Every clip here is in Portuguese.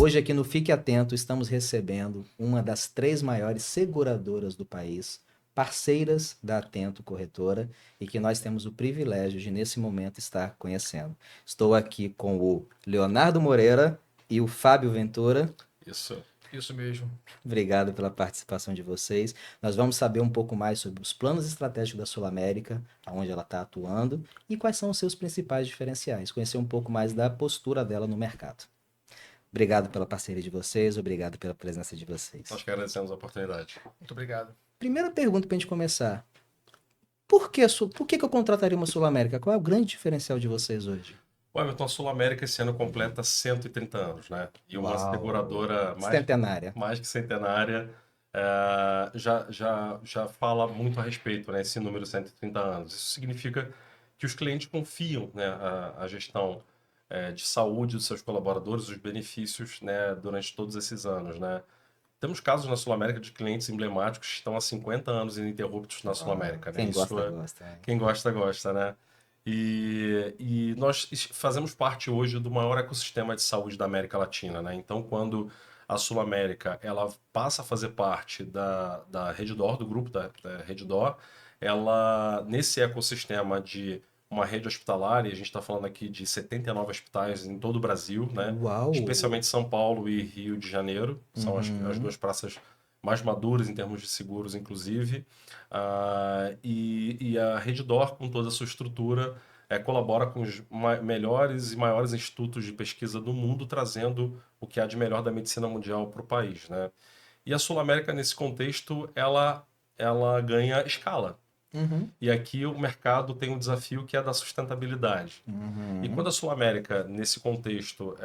Hoje aqui no Fique Atento estamos recebendo uma das 3 maiores seguradoras do país, parceiras da Atento Corretora e que nós temos o privilégio de nesse momento estar conhecendo. Estou aqui com o Leonardo Moreira e o Fábio Ventura. Isso mesmo. Obrigado pela participação de vocês. Nós vamos saber um pouco mais sobre os planos estratégicos da Sul América, aonde ela está atuando e quais são os seus principais diferenciais, conhecer um pouco mais da postura dela no mercado. Obrigado pela parceria de vocês, obrigado pela presença de vocês. Nós que agradecemos a oportunidade. Muito obrigado. Primeira pergunta para a gente começar. Por que eu contrataria uma Sul América? Qual é o grande diferencial de vocês hoje? O Everton, a Sul América esse ano completa 130 anos, né? E uma seguradora Centenária. mais que centenária já fala muito a respeito, né? Esse número 130 anos. Isso significa que os clientes confiam, né, a gestão de saúde dos seus colaboradores, os benefícios, né, durante todos esses anos, né? Temos casos na Sul América de clientes emblemáticos que estão há 50 anos ininterruptos na Sul América, né? Quem gosta, gosta. Quem gosta, gosta, né? E nós fazemos parte hoje do maior ecossistema de saúde da América Latina, né? Então, quando a Sul América ela passa a fazer parte da Redditor, do grupo da Redditor, ela, nesse ecossistema de uma rede hospitalar, e a gente está falando aqui de 79 hospitais em todo o Brasil, né? Uau! Especialmente São Paulo e Rio de Janeiro, são as duas praças mais maduras em termos de seguros, inclusive. E a Redditor, com toda a sua estrutura, colabora com os melhores e maiores institutos de pesquisa do mundo, trazendo o que há de melhor da medicina mundial para o país, né? E a Sul América, nesse contexto, ela ganha escala. E aqui o mercado tem um desafio que é da sustentabilidade. E quando a Sul América, nesse contexto,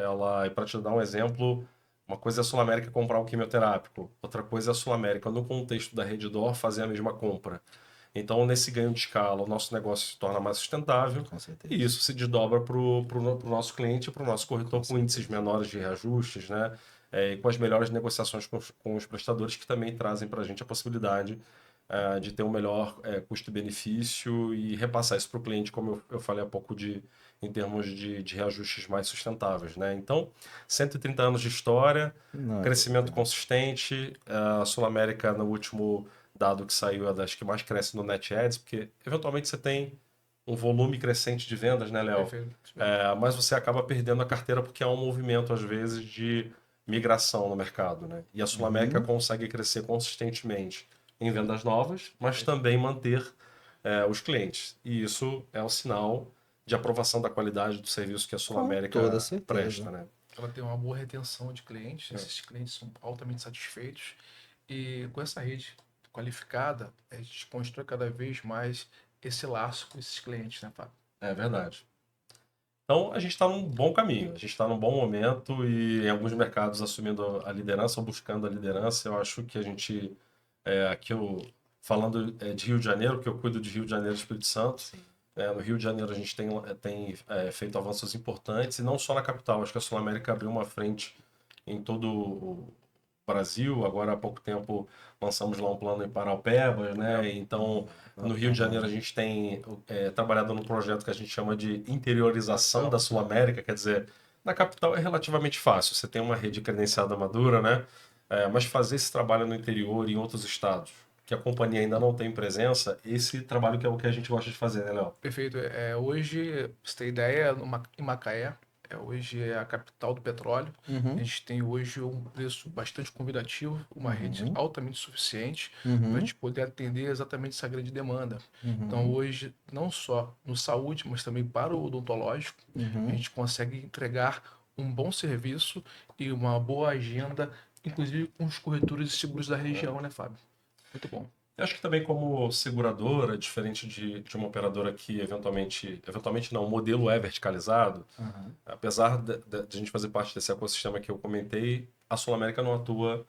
e para te dar um exemplo, uma coisa é a Sul América comprar um quimioterápico, outra coisa é a Sul América, no contexto da Redditor, fazer a mesma compra. Então, nesse ganho de escala, o nosso negócio se torna mais sustentável e isso se desdobra para o nosso cliente e para o nosso corretor com índices menores de reajustes, né? E com as melhores negociações com os prestadores que também trazem para a gente a possibilidade de ter um melhor custo-benefício e repassar isso para o cliente, como eu falei há pouco, em termos de reajustes mais sustentáveis, né? Então, 130 anos de história, crescimento consistente. A Sul América, no último dado que saiu, é das que mais cresce no Net Ads, porque eventualmente você tem um volume crescente de vendas, né, Léo? Perfeito. Mas você acaba perdendo a carteira porque há um movimento, às vezes, de migração no mercado, né? E a Sul América consegue crescer consistentemente em vendas novas, mas também manter os clientes. E isso é um sinal de aprovação da qualidade do serviço que a Sul América presta, né? Ela tem uma boa retenção de clientes, esses clientes são altamente satisfeitos e com essa rede qualificada, a gente constrói cada vez mais esse laço com esses clientes, né, Fábio? É verdade. Então, a gente está num bom caminho, a gente está num bom momento e em alguns mercados assumindo a liderança ou buscando a liderança. Eu acho que a gente, falando de Rio de Janeiro, que eu cuido de Rio de Janeiro e Espírito Santo, no Rio de Janeiro a gente tem feito avanços importantes, e não só na capital. Acho que a Sul América abriu uma frente em todo o Brasil. Agora, há pouco tempo, lançamos lá um plano em Paraupebas, né? Então, no Rio de Janeiro, a gente tem trabalhado num projeto que a gente chama de interiorização da Sul América. Quer dizer, na capital é relativamente fácil, você tem uma rede credenciada madura, né? Mas fazer esse trabalho no interior e em outros estados, que a companhia ainda não tem presença, esse trabalho que é o que a gente gosta de fazer, né, Léo? Perfeito. Hoje, pra você ter ideia, em Macaé, hoje é a capital do petróleo. A gente tem hoje um preço bastante convidativo, uma rede altamente suficiente para a gente poder atender exatamente essa grande demanda. Então, hoje, não só no saúde, mas também para o odontológico, a gente consegue entregar um bom serviço e uma boa agenda, inclusive com os corretores de seguros da região, né, Fábio? Muito bom. Eu acho que também como seguradora, diferente de uma operadora que eventualmente não, o modelo é verticalizado, apesar de a gente fazer parte desse ecossistema que eu comentei, a Sul América não atua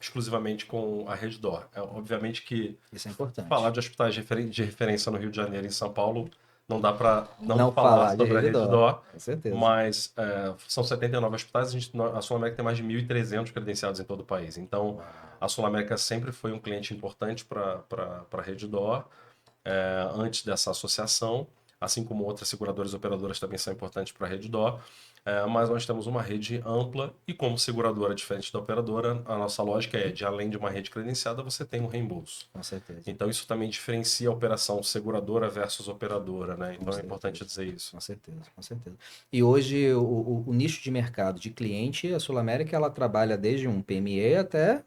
exclusivamente com a Redditor. Obviamente que isso é importante. falar de hospitais de referência no Rio de Janeiro e em São Paulo não dá para não falar sobre a Redditor, com certeza. mas são 79 hospitais, a Sul América tem mais de 1.300 credenciados em todo o país. Então, a Sul América sempre foi um cliente importante para a Redditor antes dessa associação. assim como outras seguradoras e operadoras também são importantes para a Rede D'Or. Mas nós temos uma rede ampla e como seguradora diferente da operadora, a nossa lógica é de além de uma rede credenciada, você tem um reembolso. Com certeza. Então isso também diferencia a operação seguradora versus operadora, né? Então é importante dizer isso. Com certeza, com certeza. E hoje o nicho de mercado de cliente, a Sul América, ela trabalha desde um PME até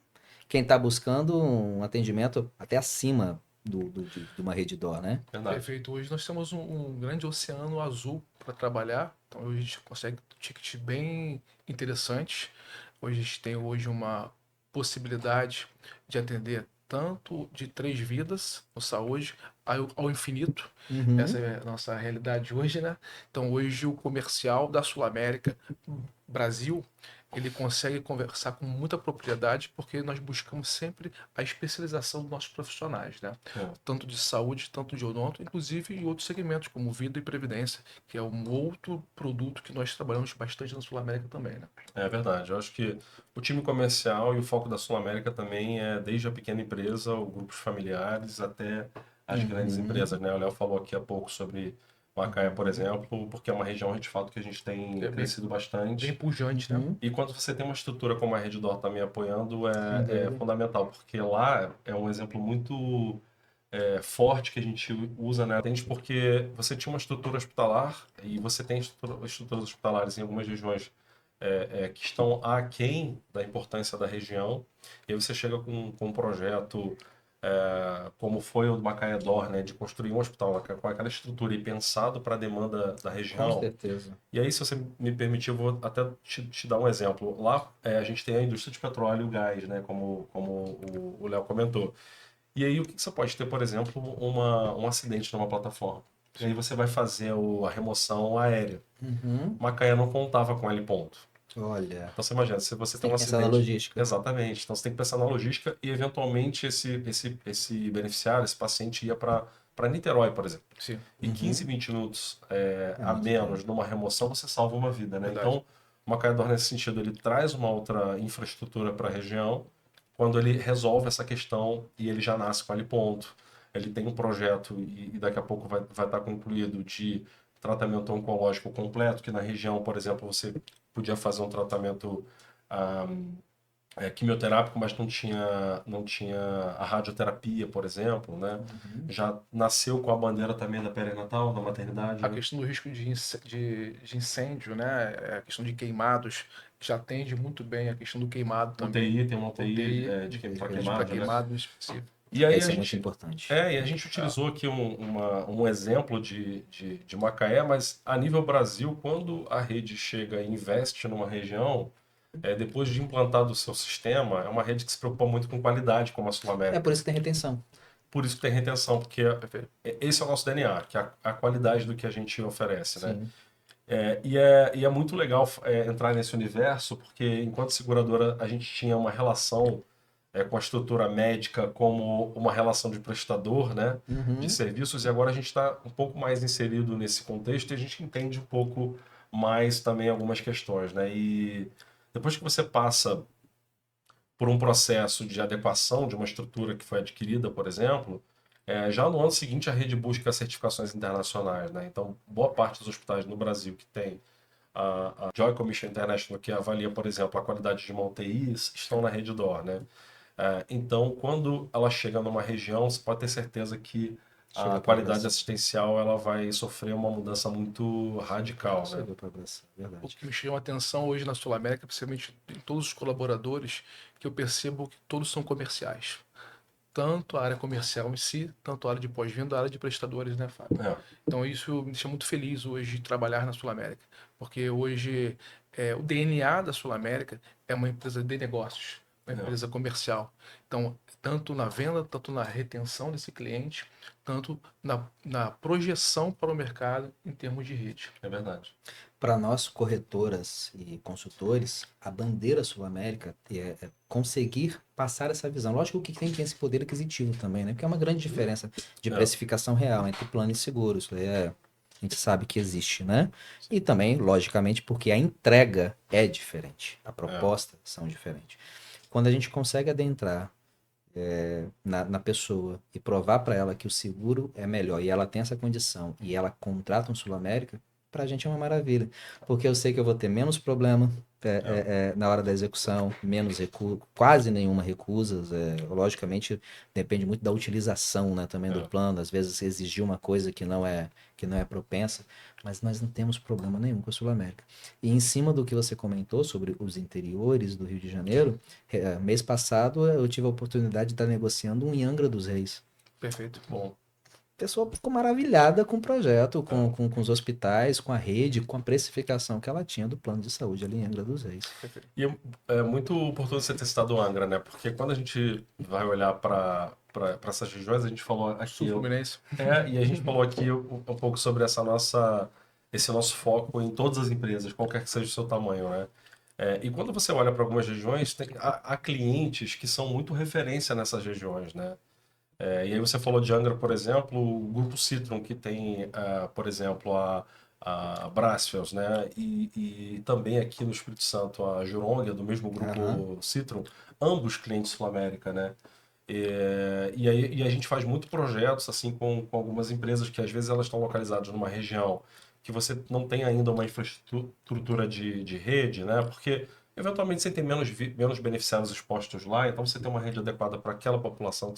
quem está buscando um atendimento até acima de uma Rede D'Or, né? Verdade. Perfeito. Hoje nós temos um grande oceano azul para trabalhar. Então hoje a gente consegue tickets bem interessantes. Hoje a gente tem uma possibilidade de atender tanto de 3 vidas no saúde ao infinito. Uhum. Essa é a nossa realidade hoje, né? Então hoje o comercial da Sul América Brasil, ele consegue conversar com muita propriedade porque nós buscamos sempre a especialização dos nossos profissionais, né? Tanto de saúde, tanto de odonto, inclusive em outros segmentos, como vida e previdência, que é um outro produto que nós trabalhamos bastante na Sul América também, né? É verdade. Eu acho que o time comercial e o foco da Sul América também é desde a pequena empresa, os grupos familiares, até as grandes empresas, né? O Léo falou aqui há pouco sobre Macaé, por exemplo, porque é uma região de fato que a gente tem crescido bastante. Bem pujante, né? E quando você tem uma estrutura como a Rede D'Or também apoiando, é fundamental, porque lá é um exemplo muito forte que a gente usa, né? Atende porque você tinha uma estrutura hospitalar e você tem estruturas hospitalares em algumas regiões que estão aquém da importância da região, e aí você chega com um projeto como foi o do Macaé D'Or, né, de construir um hospital com aquela estrutura e pensado para a demanda da região. Com certeza. E aí, se você me permitir, eu vou até te dar um exemplo. Lá a gente tem a indústria de petróleo e gás, né, como o Léo comentou. E aí, o que você pode ter, por exemplo, um acidente numa plataforma? E aí você vai fazer a remoção aérea. Macaé não contava com L-ponto. Olha. Então você imagina, se você tem um pensar acidente. na logística. Exatamente. Então você tem que pensar na logística e eventualmente esse beneficiário, esse paciente ia para Niterói, por exemplo. Sim. E 15, 20 minutos a muito menos numa remoção, você salva uma vida, né? Verdade. Então, o Macaé D'Or, nesse sentido, ele traz uma outra infraestrutura para a região quando ele resolve essa questão e ele já nasce com ali ponto. Ele tem um projeto e daqui a pouco vai estar concluído de tratamento oncológico completo, que na região, por exemplo, você podia fazer um tratamento quimioterápico, mas não tinha a radioterapia, por exemplo, né? Já nasceu com a bandeira também da perinatal, da maternidade. A né? questão do risco de incêndio, né? A questão de queimados, já atende muito bem a questão do queimado também. UTI, tem uma UTI para para queimado, né? queimado específico. E aí Isso a é muito gente, importante. e a gente utilizou aqui um exemplo de Macaé, mas a nível Brasil, quando a rede chega e investe numa região, depois de implantado o seu sistema, é uma rede que se preocupa muito com qualidade, como a Sul América. É por isso que tem retenção. Por isso que tem retenção, porque esse é o nosso DNA, que é a qualidade do que a gente oferece, né? Sim. E é muito legal entrar nesse universo, porque enquanto seguradora a gente tinha uma relação com a estrutura médica como uma relação de prestador, né, de serviços, e agora a gente está um pouco mais inserido nesse contexto e a gente entende um pouco mais também algumas questões, né? E depois que você passa por um processo de adequação de uma estrutura que foi adquirida, por exemplo, já no ano seguinte a rede busca certificações internacionais, né? Então, boa parte dos hospitais no Brasil que tem a Joy Commission International, que avalia, por exemplo, a qualidade de uma UTI, estão na Rede D'Or, né? Então, quando ela chega numa região, você pode ter certeza que a qualidade assistencial ela vai sofrer uma mudança muito radical, né? O que me chama a atenção hoje na Sul América, principalmente em todos os colaboradores, que eu percebo que todos são comerciais. Tanto a área comercial em si, tanto a área de pós-venda, a área de prestadores, né, Fábio? Então isso me deixa muito feliz hoje de trabalhar na Sul América, porque hoje o DNA da Sul América é uma empresa de negócios, uma empresa comercial. Então, tanto na venda, tanto na retenção desse cliente, tanto na projeção para o mercado em termos de rede. É verdade. Para nós, corretoras e consultores, a bandeira Sul-América é conseguir passar essa visão. Lógico que tem esse poder aquisitivo também, né? Porque é uma grande diferença de precificação real entre plano e seguro. Isso aí a gente sabe que existe, né? E também, logicamente, porque a entrega é diferente. A proposta são diferentes. Quando a gente consegue adentrar na pessoa e provar para ela que o seguro é melhor e ela tem essa condição e ela contrata um Sul América, para a gente é uma maravilha. Porque eu sei que eu vou ter menos problema na hora da execução, menos recuo, quase nenhuma recusa. Logicamente, depende muito da utilização, né, também do plano. Às vezes exigir uma coisa que não é propensa, mas nós não temos problema nenhum com a Sul América. E em cima do que você comentou sobre os interiores do Rio de Janeiro, mês passado eu tive a oportunidade de estar negociando um em Angra dos Reis. Perfeito. Bom. A pessoa ficou maravilhada com o projeto, com os hospitais, com a rede, com a precificação que ela tinha do plano de saúde ali em Angra dos Reis. E é muito oportuno você ter citado o Angra, né? Porque quando a gente vai olhar para essas regiões, a gente falou aqui... Sul-Fluminense. E a gente falou aqui um pouco sobre esse nosso foco em todas as empresas, qualquer que seja o seu tamanho, né? E quando você olha para algumas regiões, há clientes que são muito referência nessas regiões, né? E aí você falou de Angra, por exemplo, o Grupo Citrum, que tem, por exemplo, a Brasfels, né? E também aqui no Espírito Santo, a Juronga, do mesmo grupo Citrum, ambos clientes Sul-América, né? E a gente faz muito projetos assim com algumas empresas que às vezes elas estão localizadas numa região que você não tem ainda uma infraestrutura de rede, né? Porque eventualmente você tem menos beneficiários expostos lá, então você tem uma rede adequada para aquela população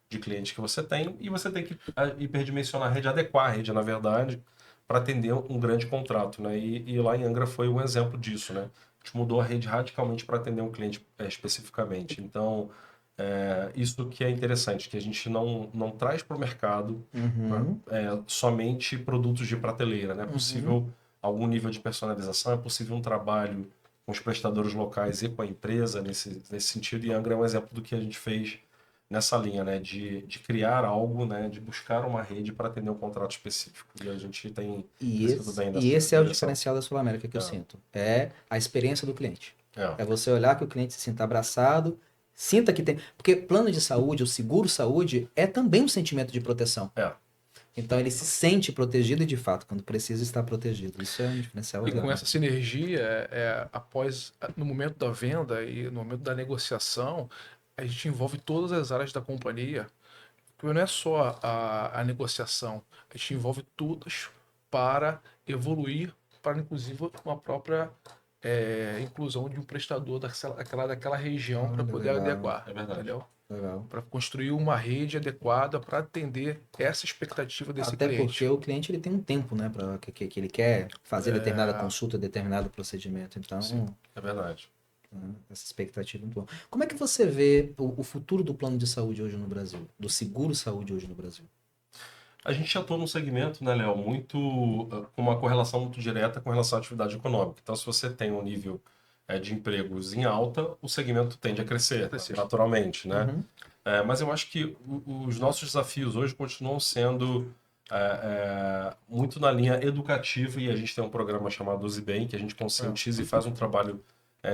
de clientes que você tem, e você tem que hiperdimensionar a rede, adequar a rede, na verdade, para atender um grande contrato, né? E lá em Angra foi um exemplo disso, né? A gente mudou a rede radicalmente para atender um cliente especificamente. Então, isso que é interessante, que a gente não traz para o mercado somente produtos de prateleira, né? É possível algum nível de personalização, é possível um trabalho com os prestadores locais e com a empresa nesse sentido, e Angra é um exemplo do que a gente fez nessa linha, né, de criar algo, né, de buscar uma rede para atender um contrato específico. E a gente tem crescido bem nessa E esse é o direção. diferencial da Sul América que eu sinto. É a experiência do cliente. É. É você olhar que o cliente se sinta abraçado, sinta que tem... Porque plano de saúde, o seguro saúde, é também um sentimento de proteção. Então ele se sente protegido e, de fato, quando precisa, estar protegido. Isso é um diferencial legal. E com essa sinergia, no momento da venda e no momento da negociação, a gente envolve todas as áreas da companhia. Porque não é só a negociação, a gente envolve todas para evoluir, para inclusive uma própria inclusão de um prestador daquela região para poder adequar. É verdade. Entendeu? Legal. Para construir uma rede adequada para atender essa expectativa desse Até cliente. porque o cliente ele tem um tempo, né, para que ele quer fazer determinada consulta, determinado procedimento. Então, sim, é verdade. Essa expectativa é muito boa. Como é que você vê o futuro do plano de saúde hoje no Brasil, do seguro saúde hoje no Brasil? A gente atua num segmento, né, Léo, com uma correlação muito direta com relação à atividade econômica. Então, se você tem um nível de empregos em alta, o segmento tende a crescer, naturalmente, né? Mas eu acho que os nossos desafios hoje continuam sendo muito na linha educativa, e a gente tem um programa chamado Use Bem, que a gente conscientiza e faz um trabalho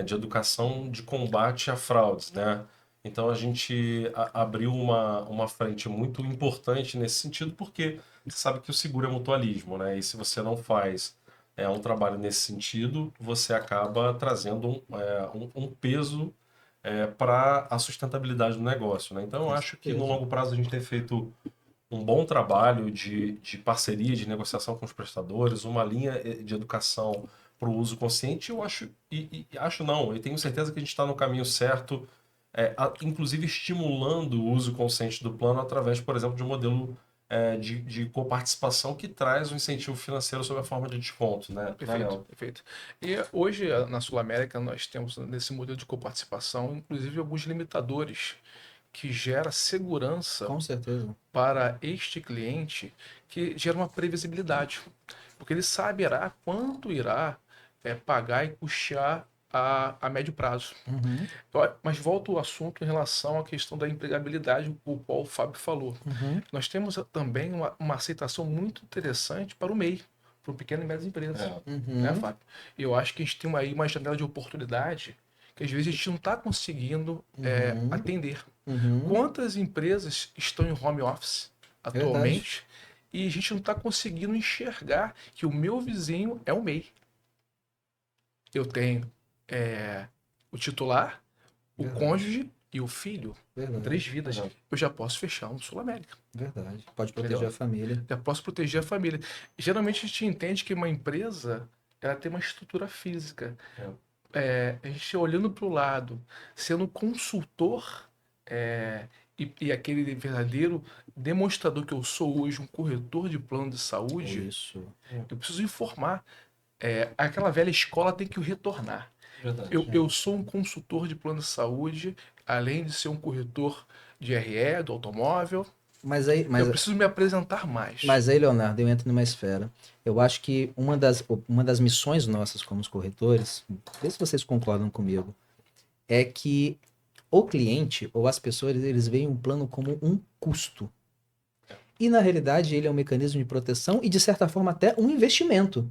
de educação de combate a fraudes, né? Então a gente abriu uma frente muito importante nesse sentido, porque você sabe que o seguro é mutualismo, né? E se você não faz um trabalho nesse sentido, você acaba trazendo um peso para a sustentabilidade do negócio, né? Então eu acho que no longo prazo a gente tem feito um bom trabalho de parceria, de negociação com os prestadores, uma linha de educação para o uso consciente. Eu acho, eu tenho certeza que a gente está no caminho certo, inclusive estimulando o uso consciente do plano através, por exemplo, de um modelo de coparticipação que traz um incentivo financeiro sob a forma de desconto, né? Perfeito. E hoje, na Sul América, nós temos nesse modelo de coparticipação, inclusive, alguns limitadores que gera segurança Com certeza. para este cliente, que gera uma previsibilidade, porque ele saberá quanto irá pagar e custear a médio prazo. Mas volto ao assunto em relação à questão da empregabilidade, o qual o Fábio falou. Nós temos também uma aceitação muito interessante para o MEI, para o pequeno e médias empresas, né, Fábio? Eu acho que a gente tem aí uma janela de oportunidade que às vezes a gente não está conseguindo atender. Quantas empresas estão em home office atualmente e a gente não está conseguindo enxergar que o meu vizinho é o MEI? Eu tenho o titular, o cônjuge e o filho, Verdade. 3 vidas, eu já posso fechar um Sul América. Verdade. Pode proteger Entendeu? a família. Já posso proteger a família. Geralmente a gente entende que uma empresa ela tem uma estrutura física. A gente olhando para o lado, sendo consultor e aquele verdadeiro demonstrador que eu sou hoje, um corretor de plano de saúde, Isso. eu preciso informar. Aquela velha escola tem que retornar. Eu sou um consultor de plano de saúde, além de ser um corretor de RE, do automóvel. Mas aí, Eu preciso me apresentar mais. Mas aí, Leonardo, eu entro numa esfera. Eu acho que uma das missões nossas como os corretores, vê se vocês concordam comigo, é que o cliente ou as pessoas, eles veem um plano como um custo. E na realidade ele é um mecanismo de proteção e de certa forma até um investimento.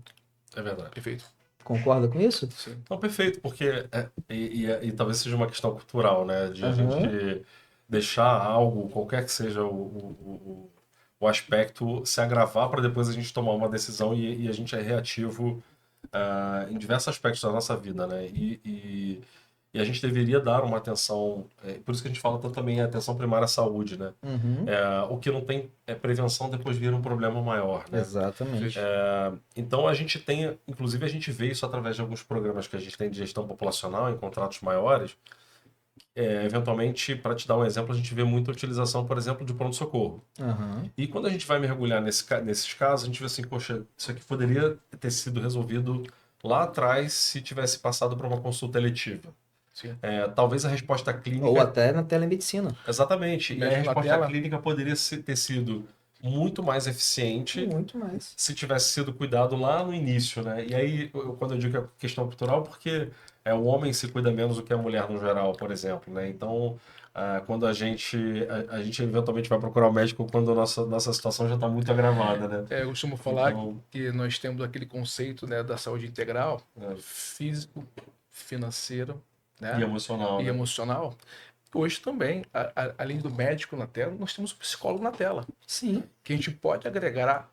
É verdade. Perfeito. Concorda com isso? Sim. Não, perfeito, porque e talvez seja uma questão cultural, né? De a gente deixar algo, qualquer que seja o aspecto, se agravar para depois a gente tomar uma decisão e a gente é reativo em diversos aspectos da nossa vida, né? E a gente deveria dar uma atenção, por isso que a gente fala tanto também atenção primária à saúde, né? O que não tem prevenção depois vira um problema maior, né? Exatamente. Então a gente tem, inclusive a gente vê isso através de alguns programas que a gente tem de gestão populacional em contratos maiores. Eventualmente, para te dar um exemplo, a gente vê muita utilização, por exemplo, de pronto-socorro. E quando a gente vai mergulhar nesses casos, a gente vê assim, poxa, isso aqui poderia ter sido resolvido lá atrás se tivesse passado por uma consulta eletiva. Talvez a resposta clínica... Ou até na telemedicina. Exatamente. E a Mesmo na resposta tela. clínica poderia ter sido muito mais eficiente Muito mais. se tivesse sido cuidado lá no início, né? E aí, quando eu digo que é questão cultural, porque o homem se cuida menos do que a mulher no geral, por exemplo, né? Então, quando a gente eventualmente vai procurar o médico quando a nossa situação já está muito agravada, né? Eu costumo falar que nós temos aquele conceito, né, da saúde integral, físico, financeiro, né? E emocional. E né? emocional. Hoje também, além do médico na tela, nós temos o psicólogo na tela. Sim. Que a gente pode agregar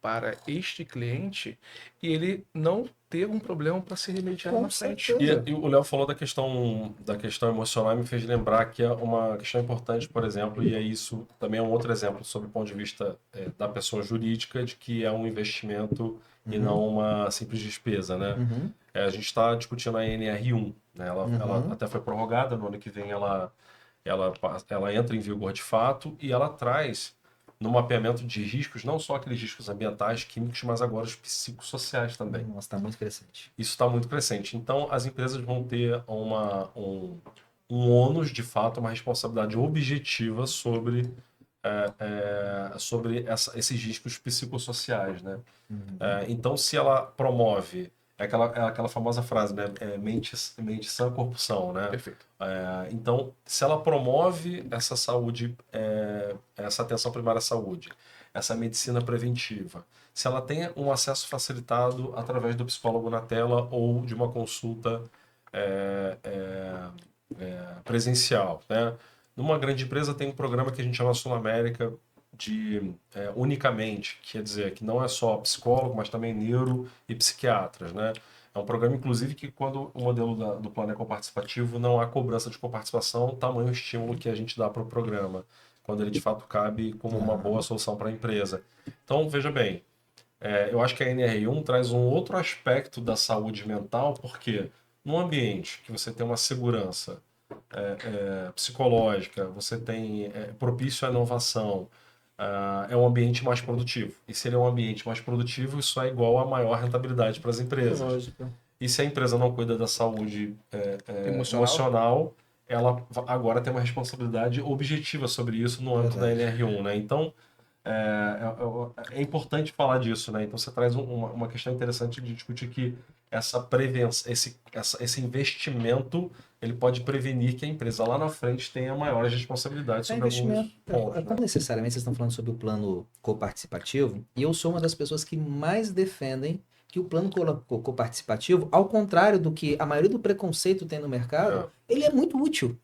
para este cliente e ele não ter um problema para ser remediado na frente. E o Léo falou da questão emocional e me fez lembrar que é uma questão importante, por exemplo, e isso também é um outro exemplo sob o ponto de vista da pessoa jurídica, de que é um investimento e não uma simples despesa, né? A gente está discutindo a NR1, né? Ela até foi prorrogada, no ano que vem ela entra em vigor de fato e ela traz no mapeamento de riscos, não só aqueles riscos ambientais, químicos, mas agora os psicossociais também. Nossa, está muito crescente. Isso está muito crescente. Então, as empresas vão ter um ônus, de fato, uma responsabilidade objetiva sobre esses riscos psicossociais, né? Então, se ela promove aquela famosa frase, né? Mente sã, corpo são, né? Perfeito. Então, se ela promove essa saúde, essa atenção primária à saúde, essa medicina preventiva, se ela tem um acesso facilitado através do psicólogo na tela ou de uma consulta presencial, né? Numa grande empresa tem um programa que a gente chama Sul América unicamente, quer dizer, que não é só psicólogo, mas também neuro e psiquiatras, né? É um programa, inclusive, que quando o modelo do plano é coparticipativo, não há cobrança de coparticipação, tamanho o estímulo que a gente dá para o programa, quando ele de fato cabe como uma boa solução para a empresa. Então, veja bem, eu acho que a NR1 traz um outro aspecto da saúde mental, porque num ambiente que você tem uma segurança psicológica, você tem propício à inovação, é um ambiente mais produtivo. E se ele é um ambiente mais produtivo, isso é igual a maior rentabilidade para as empresas. Lógico. E se a empresa não cuida da saúde emocional, ela agora tem uma responsabilidade objetiva sobre isso no âmbito da NR1, né? Então, é importante falar disso, né? Então, você traz uma questão interessante de discutir que essa prevenção, esse investimento, ele pode prevenir que a empresa lá na frente tenha maiores responsabilidades sobre alguns pontos. Não necessariamente vocês estão falando sobre o plano coparticipativo, e eu sou uma das pessoas que mais defendem que o plano coparticipativo, ao contrário do que a maioria do preconceito tem no mercado, ele é muito útil.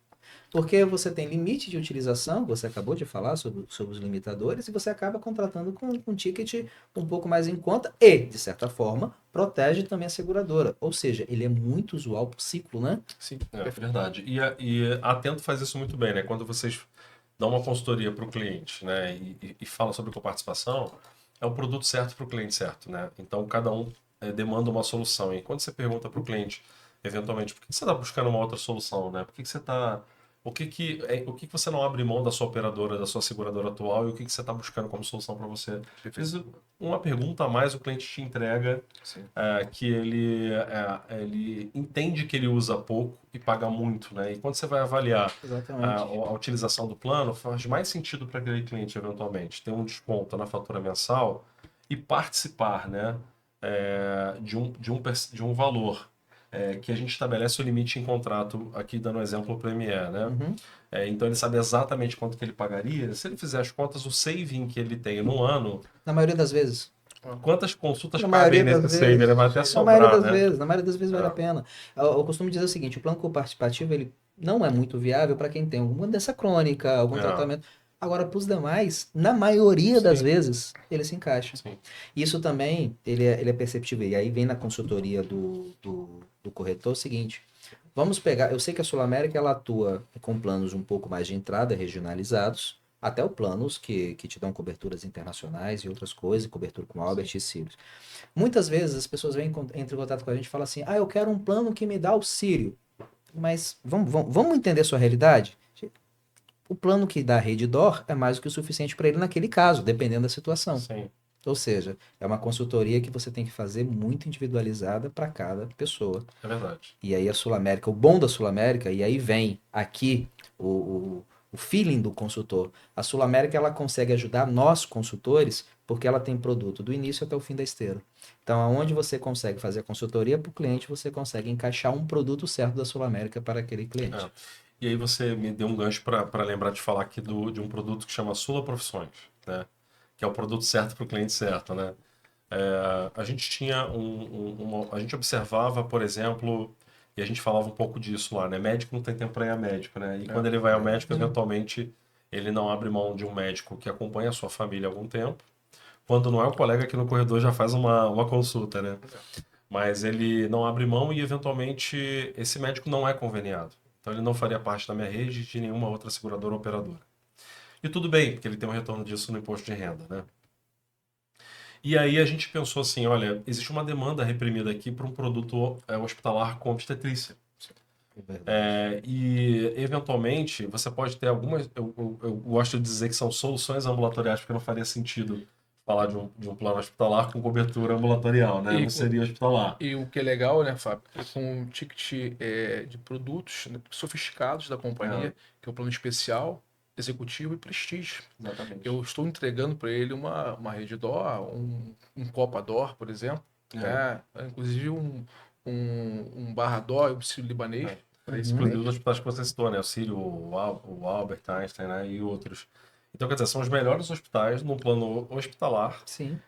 Porque você tem limite de utilização, você acabou de falar sobre os limitadores, e você acaba contratando com um ticket um pouco mais em conta e, de certa forma, protege também a seguradora. Ou seja, ele é muito usual para o ciclo, né? Sim, É verdade. E a Atento faz isso muito bem, né? Quando vocês dão uma consultoria para o cliente, né? E fala sobre coparticipação, é o produto certo para o cliente certo, né? Então, cada um demanda uma solução. E quando você pergunta para o cliente, eventualmente, por que você está buscando uma outra solução, né? Por que você está... o que você não abre mão da sua operadora, da sua seguradora atual e o que você está buscando como solução para você? Às vezes, uma pergunta a mais o cliente te entrega que ele entende que ele usa pouco e paga muito, né? E quando você vai avaliar a utilização do plano, faz mais sentido para aquele cliente, eventualmente, ter um desconto na fatura mensal e participar, né? De um valor que a gente estabelece o limite em contrato, aqui dando um exemplo para o ME, né? Uhum. Então ele sabe exatamente quanto que ele pagaria. Se ele fizer as contas, o saving que ele tem no ano, Na maioria das vezes. quantas consultas Na cabem maioria das nesse saving? Ele vai até vezes. Na maioria sobrar, das né? vezes. Na maioria das vezes vale a pena. Eu costumo dizer o seguinte, o plano coparticipativo, ele não é muito viável para quem tem alguma doença crônica, algum tratamento. Agora, para os demais, na maioria das vezes, ele se encaixa. Sim. Isso também, ele é perceptível. E aí vem na consultoria do corretor o seguinte, vamos pegar, eu sei que a Sul América, ela atua com planos um pouco mais de entrada, regionalizados, até o planos que te dão coberturas internacionais e outras coisas, cobertura com Albert e Sirius. Muitas vezes as pessoas entram em contato com a gente e falam assim, eu quero um plano que me dá auxílio. Mas vamos entender a sua realidade? O plano que dá a Rede D'Or é mais do que o suficiente para ele naquele caso, dependendo da situação. Sim. Ou seja, é uma consultoria que você tem que fazer muito individualizada para cada pessoa. É verdade. E aí a Sul América, o bom da Sul América, e aí vem aqui o feeling do consultor. A Sul América, ela consegue ajudar nós, consultores, porque ela tem produto do início até o fim da esteira. Então, aonde você consegue fazer a consultoria para o cliente, você consegue encaixar um produto certo da Sul América para aquele cliente. E aí você me deu um gancho para lembrar de falar aqui de um produto que chama Sula Profissões, né? Que é o produto certo para o cliente certo, né? A gente tinha a gente observava, por exemplo, e a gente falava um pouco disso lá, né? Médico não tem tempo para ir a médico, né? E quando ele vai ao médico, eventualmente, ele não abre mão de um médico que acompanha a sua família há algum tempo. Quando não é o colega que no corredor já faz uma consulta, né? Mas ele não abre mão e, eventualmente, esse médico não é conveniado. Então, ele não faria parte da minha rede de nenhuma outra seguradora ou operadora. E tudo bem, porque ele tem um retorno disso no imposto de renda, né? E aí a gente pensou assim, olha, existe uma demanda reprimida aqui para um produto hospitalar com obstetrícia. E, eventualmente, você pode ter algumas... Eu gosto de dizer que são soluções ambulatoriais, porque não faria sentido falar de um plano hospitalar com cobertura ambulatorial, né? Não seria hospitalar. E o que é legal, né, Fábio, é com um ticket de produtos, né, sofisticados da companhia, que é o plano especial, executivo e prestígio. Exatamente. Eu estou entregando para ele uma Rede D'Or, um Copa D'Or, por exemplo, né? Inclusive um Barra D'Or e um Sírio-Libanês. Inclusive os hospitais que você citou, né? O Sírio, o Albert Einstein, né? E outros. Então, quer dizer, são os melhores hospitais no plano hospitalar. Sim.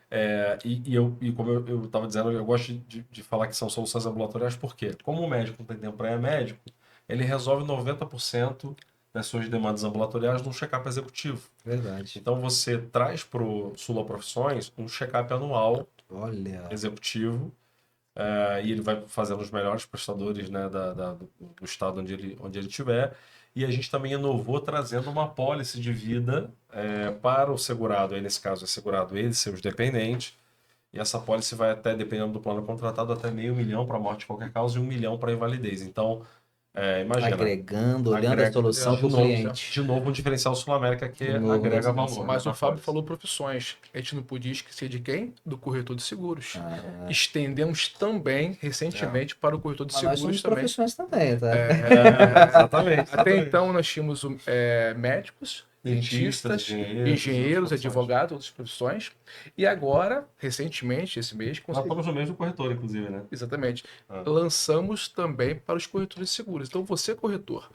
E como eu estava dizendo, eu gosto de falar que são soluções ambulatoriais, porque como o médico não tem tempo para ir a médico, ele resolve 90% das suas demandas ambulatoriais num check-up executivo. Verdade. Então, você traz para o Sula Profissões um check-up anual executivo, e ele vai fazendo os melhores prestadores, né, do estado onde ele estiver. E a gente também inovou trazendo uma apólice de vida para o segurado, aí nesse caso é segurado ele e seus dependentes. E essa apólice vai até, dependendo do plano contratado, até $500 mil para morte de qualquer causa e $1 milhão para invalidez. Então, imagina. Olhando a solução para o cliente. De novo, um diferencial Sul-América que agrega valor. Mas o Fábio falou profissões. A gente não podia esquecer de quem? Do corretor de seguros. Estendemos também, recentemente, para o corretor de seguros. Nós somos também. Profissões também, tá? Exatamente. Até então, nós tínhamos médicos, dentistas, engenheiros, advogados, outras profissões. E agora, recentemente, esse mês... Nós estamos no mesmo corretor, inclusive, né? Exatamente. Lançamos também para os corretores de seguros. Então, você, corretor,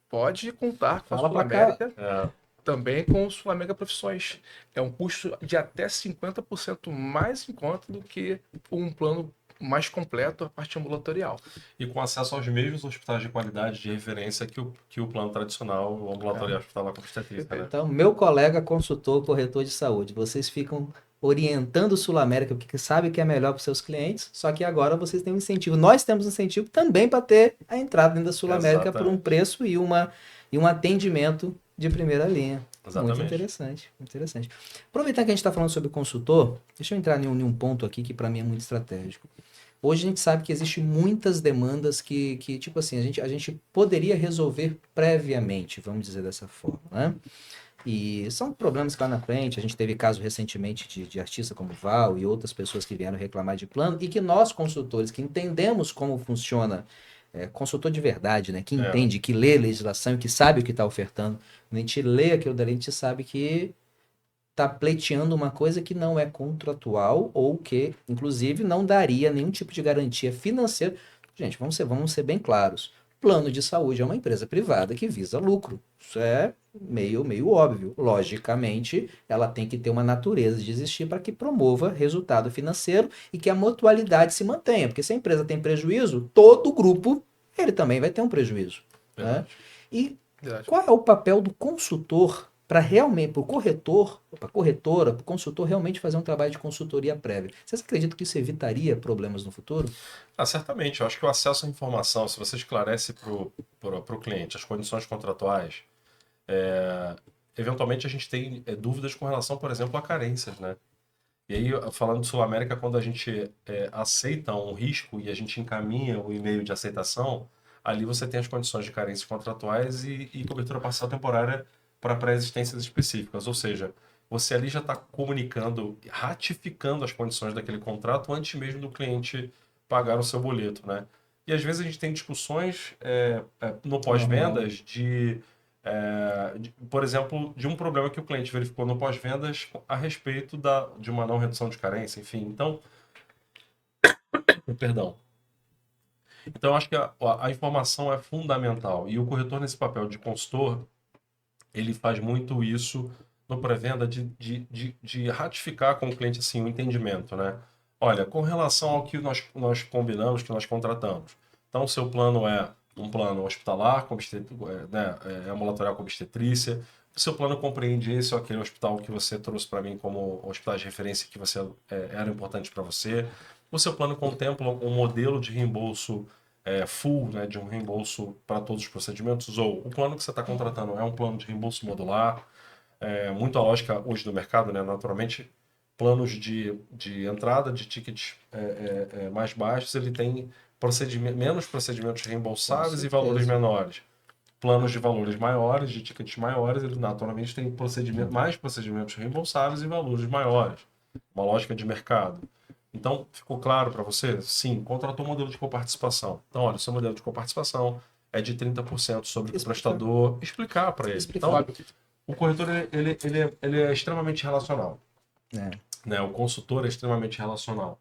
pode contar com a Sul América, também com o Sul América Profissões. É um custo de até 50% mais em conta do que um plano mais completo a parte ambulatorial. E com acesso aos mesmos hospitais de qualidade de referência que o plano tradicional, o ambulatorial hospitalar com obstetrícia, né? Então, meu colega consultor, corretor de saúde, vocês ficam orientando o Sul América porque sabe que é melhor para os seus clientes, só que agora vocês têm um incentivo. Nós temos um incentivo também para ter a entrada dentro da Sul América por um preço e um atendimento de primeira linha. Exatamente. Muito interessante, interessante. Aproveitando que a gente está falando sobre consultor, deixa eu entrar em um ponto aqui que para mim é muito estratégico. Hoje a gente sabe que existem muitas demandas que tipo assim, a gente poderia resolver previamente, vamos dizer dessa forma, né? E são problemas que lá na frente, a gente teve caso recentemente de artista como Val e outras pessoas que vieram reclamar de plano, e que nós, consultores, que entendemos como funciona, consultor de verdade, né? Que entende, que lê legislação, que sabe o que está ofertando, a gente lê aquilo dali, a gente sabe que está pleiteando uma coisa que não é contratual ou que, inclusive, não daria nenhum tipo de garantia financeira. Gente, vamos ser bem claros. Plano de saúde é uma empresa privada que visa lucro. Isso é meio óbvio. Logicamente, ela tem que ter uma natureza de existir para que promova resultado financeiro e que a mutualidade se mantenha. Porque se a empresa tem prejuízo, todo grupo ele também vai ter um prejuízo. Né? E qual é o papel do consultor para realmente, para o corretor, para a corretora, para o consultor realmente fazer um trabalho de consultoria prévia? Vocês acreditam que isso evitaria problemas no futuro? Certamente. Eu acho que o acesso à informação, se você esclarece para o cliente as condições contratuais, eventualmente a gente tem dúvidas com relação, por exemplo, a carências, né? E aí, falando do Sul América, quando a gente aceita um risco e a gente encaminha o e-mail de aceitação, ali você tem as condições de carências contratuais e cobertura parcial temporária para pré-existências específicas. Ou seja, você ali já está comunicando, ratificando as condições daquele contrato antes mesmo do cliente pagar o seu boleto, né? E às vezes a gente tem discussões no pós-vendas por exemplo, de um problema que o cliente verificou no pós-vendas a respeito de uma não redução de carência, enfim. Então, perdão. Então, eu acho que a informação é fundamental. E o corretor, nesse papel de consultor, ele faz muito isso no pré-venda de ratificar com o cliente assim, o entendimento, né? Olha, com relação ao que nós combinamos, que nós contratamos. Então, o seu plano é um plano hospitalar, ambulatorial com obstetrícia. O seu plano compreende esse ou aquele hospital que você trouxe para mim como hospital de referência que você era importante para você. O seu plano contempla um modelo de reembolso full, né, de um reembolso para todos os procedimentos, ou o plano que você está contratando é um plano de reembolso modular. Muito a lógica hoje do mercado, né, naturalmente, planos de entrada de tickets mais baixos, ele tem menos procedimentos reembolsáveis e valores menores. Planos de valores maiores, de tickets maiores, ele naturalmente tem mais procedimentos reembolsáveis e valores maiores. Uma lógica de mercado. Então, ficou claro para você? Sim, contratou um modelo de coparticipação. Então, olha, o seu modelo de coparticipação é de 30% sobre o prestador. Explicar para ele. Então, o corretor ele é extremamente relacional. Né? O consultor é extremamente relacional.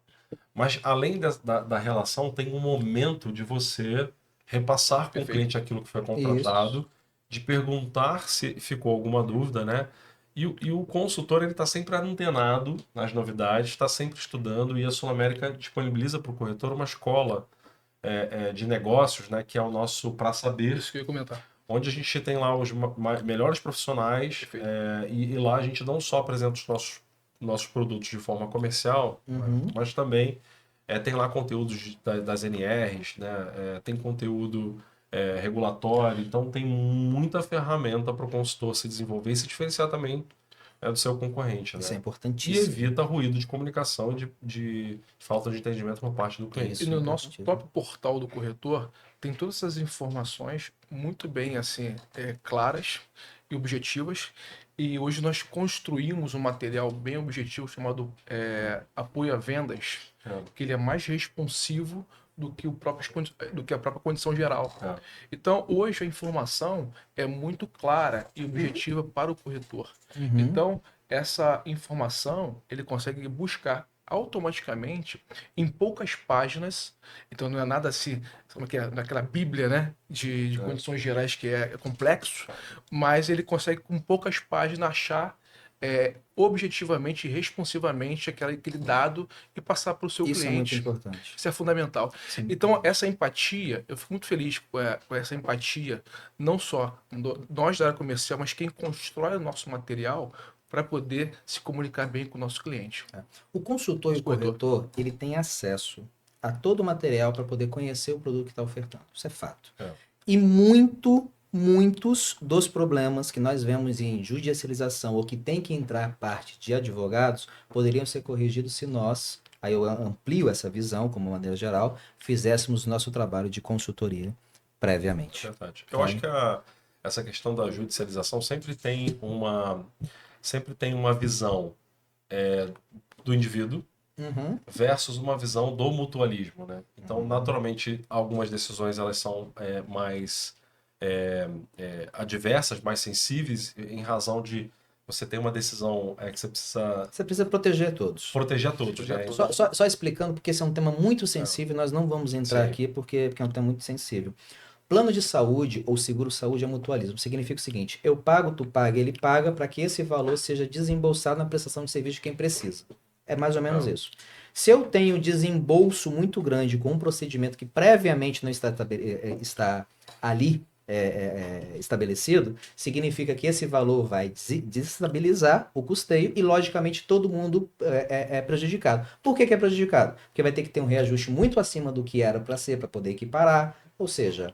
Mas, além da relação, tem um momento de você repassar com o cliente aquilo que foi contratado, de perguntar se ficou alguma dúvida, né? E o consultor ele está sempre antenado nas novidades, está sempre estudando, e a Sul América disponibiliza para o corretor uma escola de negócios, né, que é o nosso Pra Saber. Isso que eu ia comentar. Onde a gente tem lá os melhores profissionais e lá a gente não só apresenta os nossos produtos de forma comercial, mas também tem lá conteúdos das NRs, né, tem conteúdo regulatório, então tem muita ferramenta para o consultor se desenvolver e se diferenciar também do seu concorrente. Isso né? é importantíssimo. E evita ruído de comunicação e de falta de entendimento por parte do cliente. E no nosso próprio portal do corretor tem todas essas informações muito bem assim claras e objetivas. E hoje nós construímos um material bem objetivo chamado Apoio a Vendas, que ele é mais responsivo do que a própria condição geral. Então, hoje a informação é muito clara e objetiva para o corretor. Então, essa informação ele consegue buscar automaticamente em poucas páginas. Então, não é nada assim, naquela bíblia, né, de condições gerais que é complexo, mas ele consegue com poucas páginas achar objetivamente e responsivamente aquele dado e passar para o seu Isso cliente. é muito importante. Isso é fundamental. Sim. Então, essa empatia, eu fico muito feliz com essa empatia, não só nós da área comercial, mas quem constrói o nosso material para poder se comunicar bem com o nosso cliente. O consultor e o corretor, ele tem acesso a todo o material para poder conhecer o produto que está ofertando. Isso é fato. E muitos dos problemas que nós vemos em judicialização ou que tem que entrar parte de advogados poderiam ser corrigidos se nós, aí eu amplio essa visão como maneira geral, fizéssemos nosso trabalho de consultoria previamente. Verdade. Eu acho que essa questão da judicialização sempre tem uma visão do indivíduo versus uma visão do mutualismo, né? Então, naturalmente, algumas decisões elas são mais adversas, mais sensíveis, em razão de você ter uma decisão que você precisa... Você precisa proteger todos. Proteger a todos, né? Só explicando, porque esse é um tema muito sensível, nós não vamos entrar aqui porque é um tema muito sensível. Plano de saúde ou seguro-saúde é mutualismo. Significa o seguinte, eu pago, tu paga, ele paga para que esse valor seja desembolsado na prestação de serviço de quem precisa. É mais ou menos isso. Se eu tenho desembolso muito grande com um procedimento que previamente não está ali estabelecido, significa que esse valor vai desestabilizar o custeio e, logicamente, todo mundo é prejudicado. Por que é prejudicado? Porque vai ter que ter um reajuste muito acima do que era para ser, para poder equiparar, ou seja...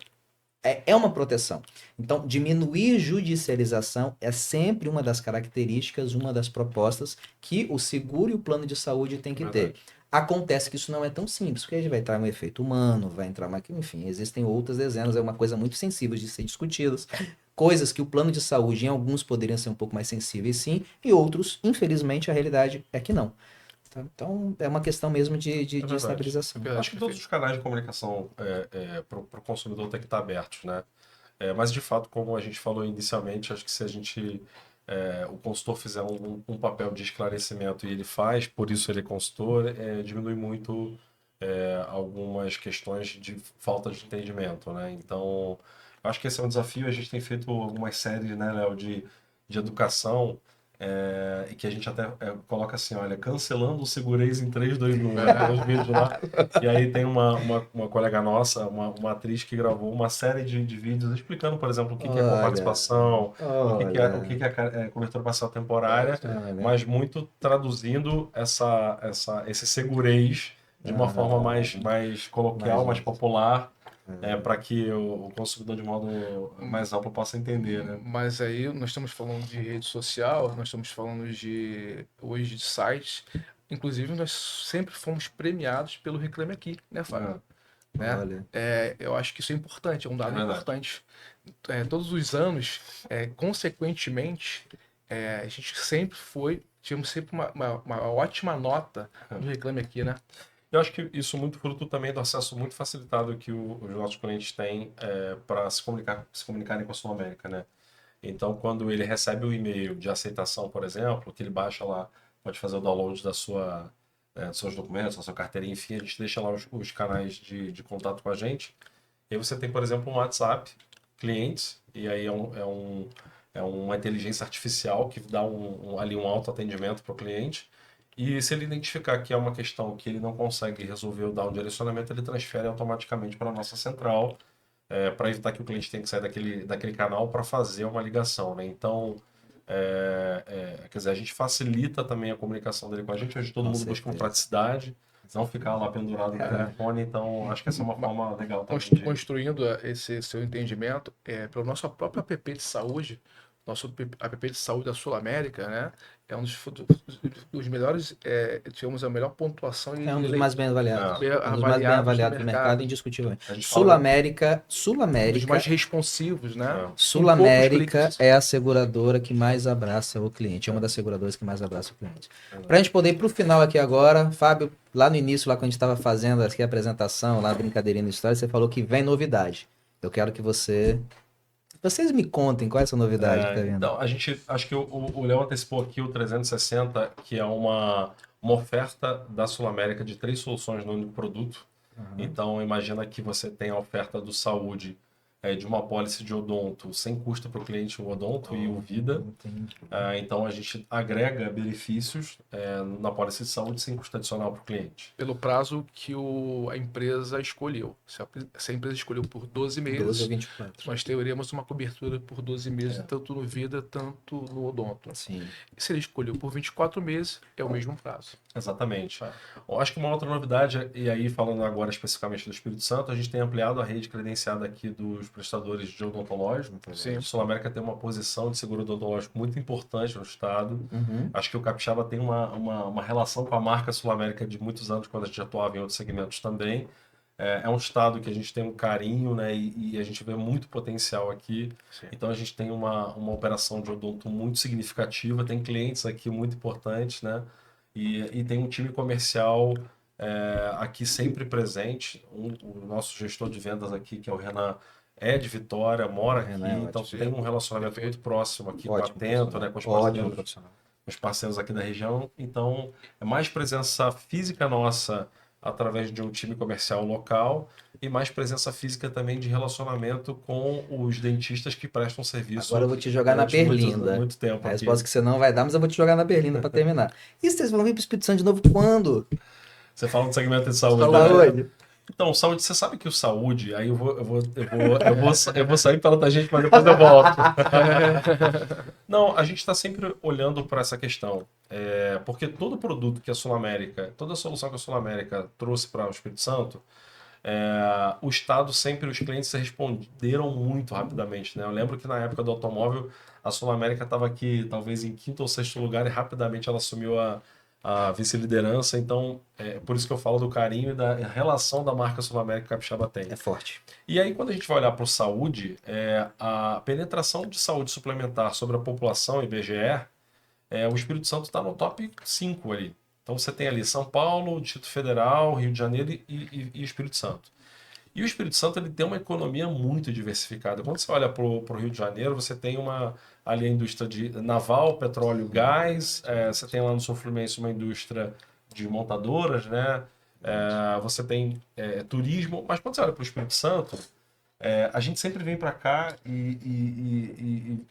É uma proteção. Então, diminuir judicialização é sempre uma das características, uma das propostas que o seguro e o plano de saúde tem que ter. Acontece que isso não é tão simples, porque aí vai entrar um efeito humano, vai entrar uma... Enfim, existem outras dezenas, é uma coisa muito sensível de ser discutidas. Coisas que o plano de saúde, em alguns, poderiam ser um pouco mais sensíveis, sim, e outros, infelizmente, a realidade é que não. Então, é uma questão mesmo de estabilização. Acho que todos os canais de comunicação para o consumidor têm que estar abertos, né? Mas, de fato, como a gente falou inicialmente, acho que se a gente, o consultor fizer um papel de esclarecimento e ele faz, por isso ele é consultor, diminui muito algumas questões de falta de entendimento, né? Então, acho que esse é um desafio. A gente tem feito algumas séries, né, Léo, de educação, e que a gente até coloca assim, olha, cancelando o segureis em 3, 2, 1, os vídeos lá. E aí tem uma colega nossa, uma atriz que gravou uma série de vídeos explicando, por exemplo, o que é coparticipação, o que é cobertura parcial temporária, mas muito traduzindo esse segureis de uma forma mais coloquial, mais popular, para que o consumidor de modo mais amplo possa entender, né? Mas aí nós estamos falando de rede social, nós estamos falando hoje de sites, inclusive nós sempre fomos premiados pelo Reclame Aqui, né, Fábio? Né? Eu acho que isso é importante, é um dado importante. Todos os anos, consequentemente, a gente tivemos sempre uma ótima nota no Reclame Aqui, né? Eu acho que isso é muito fruto também do acesso muito facilitado que os nossos clientes têm para se comunicarem com a Sul América, né? Então, quando ele recebe o e-mail de aceitação, por exemplo, que ele baixa lá, pode fazer o download dos seus documentos, da sua carteirinha, enfim, a gente deixa lá os canais de contato com a gente. E aí você tem, por exemplo, um WhatsApp, clientes, e aí é uma inteligência artificial que dá ali um autoatendimento para o cliente. E se ele identificar que é uma questão que ele não consegue resolver ou dar um direcionamento, ele transfere automaticamente para a nossa central, para evitar que o cliente tenha que sair daquele canal para fazer uma ligação, né? Então, quer dizer, a gente facilita também a comunicação dele com a gente. Hoje todo mundo busca uma praticidade, não ficar lá pendurado no telefone. Então, acho que essa é uma forma legal também. Construindo esse seu entendimento, pelo nosso próprio app de saúde, nosso app de saúde da Sul América, né? É um dos melhores, tivemos a melhor pontuação. É um dos mais bem avaliados. Um dos mais bem avaliados do mercado, indiscutivelmente. Sul América. Um dos mais responsivos, né? Sul América é a seguradora que mais abraça o cliente. É uma das seguradoras que mais abraça o cliente. Para a gente poder ir para o final aqui agora, Fábio, lá no início, lá quando a gente estava fazendo aqui a apresentação, lá a brincadeirinha da história, você falou que vem novidade. Eu quero que vocês me contem qual é essa novidade que tá vendo. Então, acho que o Léo antecipou aqui o 360, que é uma oferta da Sul América de 3 soluções no único produto. Então, imagina que você tem a oferta do saúde de uma apólice de odonto sem custo para o cliente, o odonto e o vida. Então a gente agrega benefícios na apólice de saúde sem custo adicional para o cliente. Pelo prazo que a empresa escolheu. Se a empresa escolheu por 12 meses, 12 ou 24. nós teríamos uma cobertura por 12 meses, tanto no vida, tanto no odonto. Sim. E se ele escolheu por 24 meses, é o mesmo prazo. Exatamente. Eu acho que uma outra novidade, e aí falando agora especificamente do Espírito Santo, a gente tem ampliado a rede credenciada aqui dos prestadores de odontológico. Sim. A Sul América tem uma posição de seguro odontológico muito importante no estado. Acho que o Capixaba tem uma relação com a marca Sul América de muitos anos, quando a gente atuava em outros segmentos também. É um estado que a gente tem um carinho, né, e a gente vê muito potencial aqui. Sim. Então a gente tem uma operação de odonto muito significativa, tem clientes aqui muito importantes, né? E tem um time comercial aqui sempre presente. O nosso gestor de vendas aqui, que é o Renan, é de Vitória, mora aqui, então tem um relacionamento muito próximo aqui, atento, né, com os parceiros aqui da região. Então, é mais presença física nossa através de um time comercial local e mais presença física também de relacionamento com os dentistas que prestam serviço. Agora eu vou te jogar na Berlinda. Muito tempo a resposta que você não vai dar, mas eu vou te jogar na Berlinda para terminar. E vocês vão vir para o Espírito Santo de novo quando? Você fala do segmento de saúde. Saúde. Então, saúde, você sabe que o saúde, aí eu vou sair pela tangente, mas depois eu volto. Não, a gente está sempre olhando para essa questão, porque todo produto que a Sul América, toda a solução que a Sul América trouxe para o Espírito Santo, o Estado sempre, os clientes responderam muito rapidamente, né? Eu lembro que na época do automóvel, a Sul América estava aqui, talvez em 5º ou 6º lugar, e rapidamente ela assumiu a vice-liderança. Então, por isso que eu falo do carinho e da relação da marca Sul América que a Capixaba tem. É forte. E aí, quando a gente vai olhar para o saúde, a penetração de saúde suplementar sobre a população, IBGE, o Espírito Santo está no top 5 ali. Então você tem ali São Paulo, Distrito Federal, Rio de Janeiro e Espírito Santo. E o Espírito Santo ele tem uma economia muito diversificada. Quando você olha para o Rio de Janeiro, você tem ali a indústria de naval, petróleo, gás. Você tem lá no Sul Fluminense uma indústria de montadoras, né? Você tem turismo. Mas quando você olha para o Espírito Santo, a gente sempre vem para cá e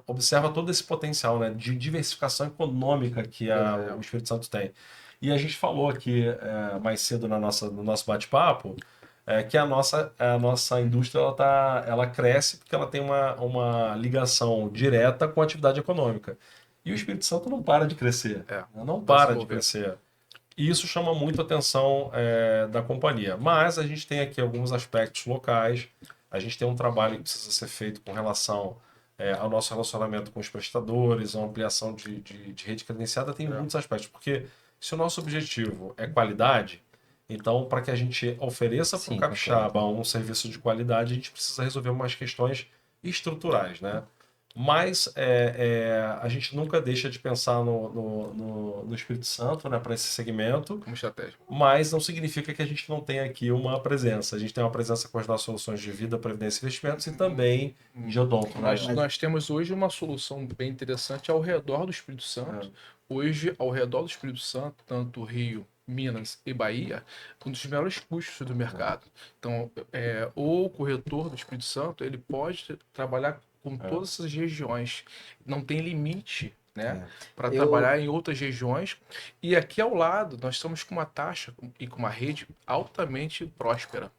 observa todo esse potencial, né, de diversificação econômica que o Espírito Santo tem. E a gente falou aqui mais cedo no nosso bate-papo que a nossa indústria ela cresce porque ela tem uma ligação direta com a atividade econômica. E o Espírito Santo não para de crescer. Não para de crescer. E isso chama muito a atenção da companhia. Mas a gente tem aqui alguns aspectos locais. A gente tem um trabalho que precisa ser feito com relação ao nosso relacionamento com os prestadores, a ampliação de rede credenciada. Tem muitos aspectos. Porque se o nosso objetivo é qualidade, então, para que a gente ofereça para o Capixaba um serviço de qualidade, a gente precisa resolver umas questões estruturais, né? Mas a gente nunca deixa de pensar no Espírito Santo, né, para esse segmento. Como estratégia. Mas não significa que a gente não tenha aqui uma presença. A gente tem uma presença com as nossas soluções de vida, previdência e investimentos e também de odonto. Nós temos hoje uma solução bem interessante ao redor do Espírito Santo. Hoje, ao redor do Espírito Santo, tanto Rio, Minas e Bahia, um dos melhores custos do mercado. Então, o corretor do Espírito Santo, ele pode trabalhar com todas essas regiões. Não tem limite, né, para trabalhar em outras regiões. E aqui ao lado, nós estamos com uma taxa e com uma rede altamente próspera.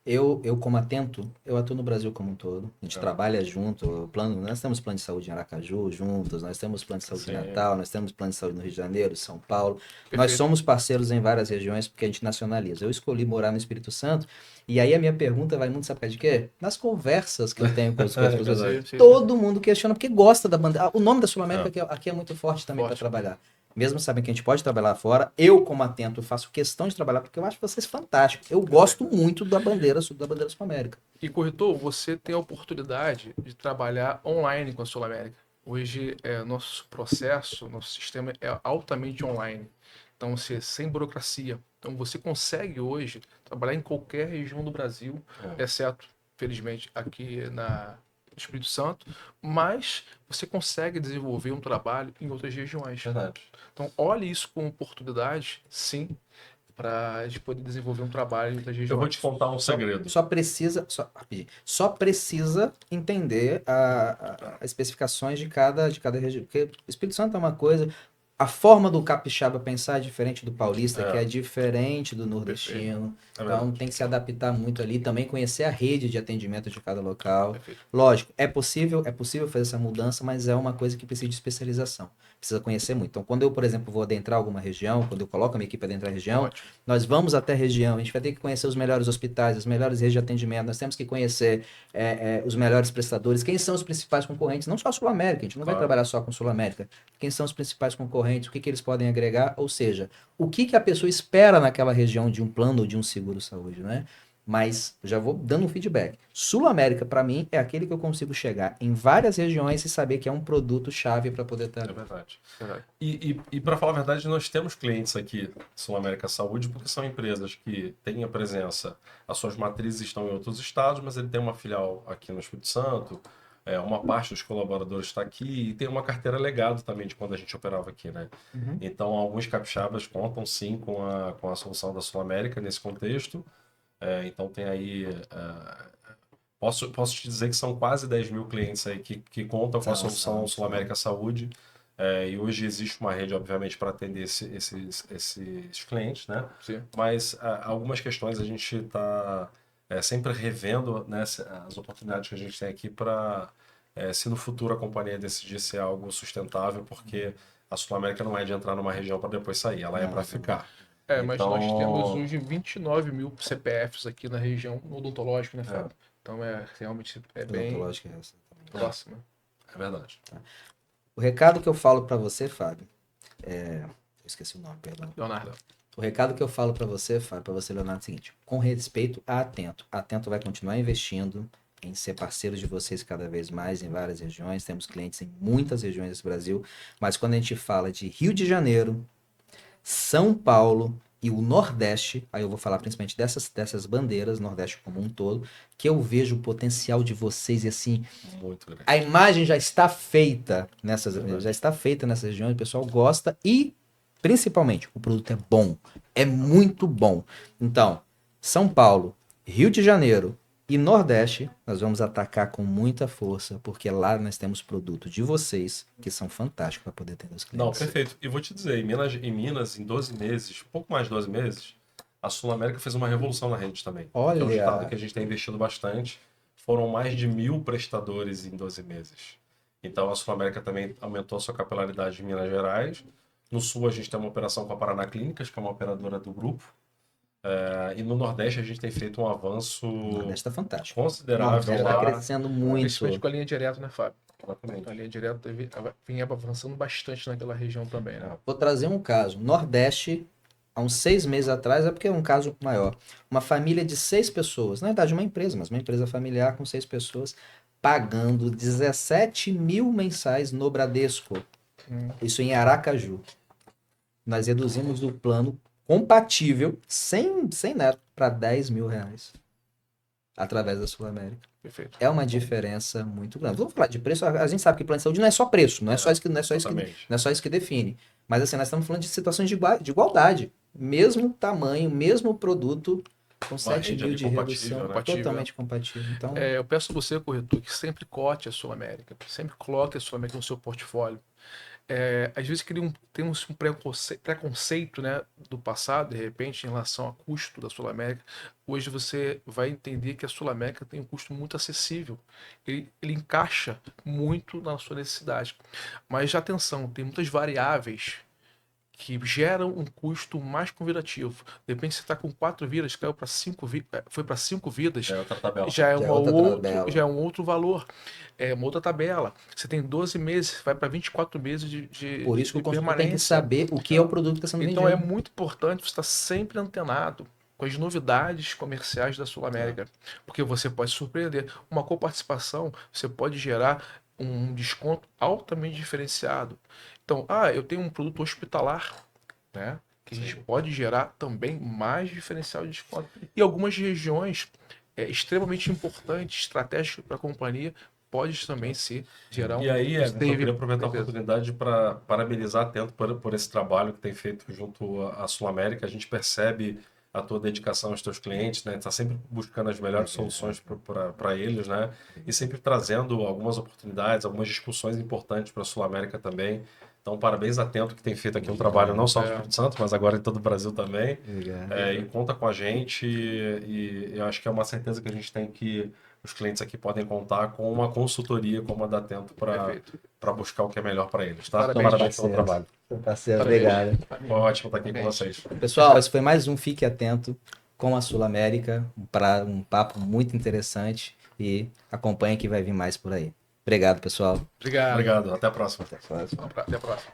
Eu como atento, eu atuo no Brasil como um todo. A gente trabalha junto. Nós temos plano de saúde em Aracaju juntos, nós temos plano de saúde em Natal, nós temos plano de saúde no Rio de Janeiro, São Paulo. Perfeito. Nós somos parceiros em várias regiões porque a gente nacionaliza. Eu escolhi morar no Espírito Santo e aí a minha pergunta vai muito, sabe de quê? Nas conversas que eu tenho com as pessoas. Todo mundo questiona porque gosta da bandeira. O nome da Sul América aqui é muito forte também para trabalhar. Mesmo sabendo que a gente pode trabalhar fora, eu, como atento, faço questão de trabalhar porque eu acho vocês fantásticos. Eu gosto muito da bandeira Sul América. E, corretor, você tem a oportunidade de trabalhar online com a Sul América. Hoje, nosso processo, nosso sistema é altamente online. Então, sem burocracia. Então, você consegue hoje trabalhar em qualquer região do Brasil, exceto, felizmente, aqui no Espírito Santo, mas você consegue desenvolver um trabalho em outras regiões. Verdade. Então, olhe isso como oportunidade, sim. para a gente poder desenvolver um trabalho das regiões. Eu vou te contar um segredo. Só precisa entender as especificações de cada região. Porque o Espírito Santo é uma coisa, a forma do capixaba pensar é diferente do paulista, que é diferente do nordestino. Então tem que se adaptar muito ali, também conhecer a rede de atendimento de cada local. Perfeito. Lógico, é possível fazer essa mudança, mas é uma coisa que precisa de especialização. Precisa conhecer muito. Então, quando eu, por exemplo, vou adentrar alguma região, quando eu coloco a minha equipe para adentrar a região, nós vamos até a região, a gente vai ter que conhecer os melhores hospitais, as melhores redes de atendimento, nós temos que conhecer os melhores prestadores, quem são os principais concorrentes, não só a Sul América, a gente não vai trabalhar só com Sul América, quem são os principais concorrentes, o que eles podem agregar, ou seja, o que a pessoa espera naquela região de um plano ou de um seguro-saúde, né? Mas já vou dando um feedback. Sul América, para mim, é aquele que eu consigo chegar em várias regiões e saber que é um produto-chave para poder estar. É verdade. E para falar a verdade, nós temos clientes aqui, Sul América Saúde, porque são empresas que têm a presença, as suas matrizes estão em outros estados, mas ele tem uma filial aqui no Espírito Santo, uma parte dos colaboradores está aqui e tem uma carteira legado também de quando a gente operava aqui, né? Então, alguns capixabas contam sim com a solução da Sul América nesse contexto. Então tem aí. Posso te dizer que são quase 10 mil clientes aí que contam com a solução Sul América Saúde. E hoje existe uma rede, obviamente, para atender esses clientes, né? Sim. Mas algumas questões a gente está sempre revendo, né, as oportunidades que a gente tem aqui para, se no futuro a companhia decidir ser algo sustentável, porque a Sul América não é de entrar numa região para depois sair, ela é para ficar. Mas Então... nós temos hoje 29 mil CPFs aqui na região odontológica, né, Fábio? Então realmente bem Odontológica é essa também. próxima. É verdade. Tá. O recado que eu falo para você, Fábio, eu esqueci o nome, perdão. Leonardo. O recado que eu falo para você, Fábio, para você, Leonardo, é o seguinte: com respeito a Atento. A Atento vai continuar investindo em ser parceiro de vocês cada vez mais em várias regiões. Temos clientes em muitas regiões desse Brasil, mas quando a gente fala de Rio de Janeiro, São Paulo e o Nordeste, aí eu vou falar principalmente dessas bandeiras, Nordeste como um todo, que eu vejo o potencial de vocês e assim, muito grande. A imagem já está feita nessas regiões, o pessoal gosta e principalmente o produto é bom, é muito bom. Então, São Paulo, Rio de Janeiro e Nordeste, nós vamos atacar com muita força, porque lá nós temos produto de vocês que são fantásticos para poder atender os clientes. Não, perfeito. E vou te dizer, em Minas, em 12 meses, pouco mais de 12 meses, a Sul América fez uma revolução na rede também. Olha. É um estado que a gente tem investido bastante. Foram mais de 1.000 prestadores em 12 meses. Então a Sul América também aumentou a sua capilaridade em Minas Gerais. No Sul a gente tem uma operação com a Paraná Clínicas, que é uma operadora do grupo. E no Nordeste a gente tem feito um avanço Nordeste tá fantástico. considerável. Nordeste está crescendo muito. Principalmente com a linha direta, né, Fábio? Exatamente. A linha direta vinha avançando bastante naquela região também, né? Vou trazer um caso. Nordeste, há uns 6 meses atrás, é porque é um caso maior. Uma família de 6 pessoas, na verdade uma empresa, mas uma empresa familiar com 6 pessoas, pagando 17 mil mensais no Bradesco. Isso em Aracaju. Nós reduzimos o plano compatível, sem neto, para 10 mil reais. Através da Sul América. Perfeito. É uma diferença muito grande. Vamos falar de preço, a gente sabe que plano de saúde não é só preço, não é só isso que define. Mas assim, nós estamos falando de situações de igualdade. Mesmo tamanho, mesmo produto, com 7 mil de redução, né? totalmente compatível. Então... eu peço a você, corretor, que sempre cote a Sul América, sempre coloque a Sul América no seu portfólio. Às vezes tem um preconceito, né, do passado, de repente, em relação ao custo da Sul América. Hoje você vai entender que a Sul América tem um custo muito acessível. Ele encaixa muito na sua necessidade. Mas atenção, tem muitas variáveis que geram um custo mais convidativo. De repente você está com 4 vidas, caiu para 5 vidas, foi para 5 vidas, já é um outro valor, é uma outra tabela. Você tem 12 meses, vai para 24 meses de Por isso que o consultor permanência. tem que saber o que é o produto que está sendo vendido. Então é muito importante você estar sempre antenado com as novidades comerciais da Sul América, porque você pode se surpreender. Uma coparticipação, você pode gerar um desconto altamente diferenciado. Então, eu tenho um produto hospitalar, né, que a gente pode gerar também mais diferencial de desconto. E algumas regiões extremamente importantes, estratégicas para a companhia, pode também gerar E aí, eu save queria aproveitar a pra empresa. oportunidade para parabenizar a Atento por esse trabalho que tem feito junto à Sul América. A gente percebe a tua dedicação aos teus clientes, né? Tá sempre buscando as melhores soluções para eles, né? E sempre trazendo algumas oportunidades, algumas discussões importantes para a Sul América também. Então, parabéns a Atento, que tem feito aqui um trabalho não só no Espírito Santo, mas agora em todo o Brasil também. E conta com a gente. E eu acho que é uma certeza que a gente tem que os clientes aqui podem contar com uma consultoria como a da Atento para buscar o que é melhor para eles, tá? Parabéns pelo trabalho. Parceiro, obrigado. Ótimo estar aqui com vocês. Pessoal, esse foi mais um Fique Atento com a Sul América, um papo muito interessante e acompanhe que vai vir mais por aí. Obrigado, pessoal. Obrigado. Obrigado. Até a próxima. Até a próxima. Até a próxima.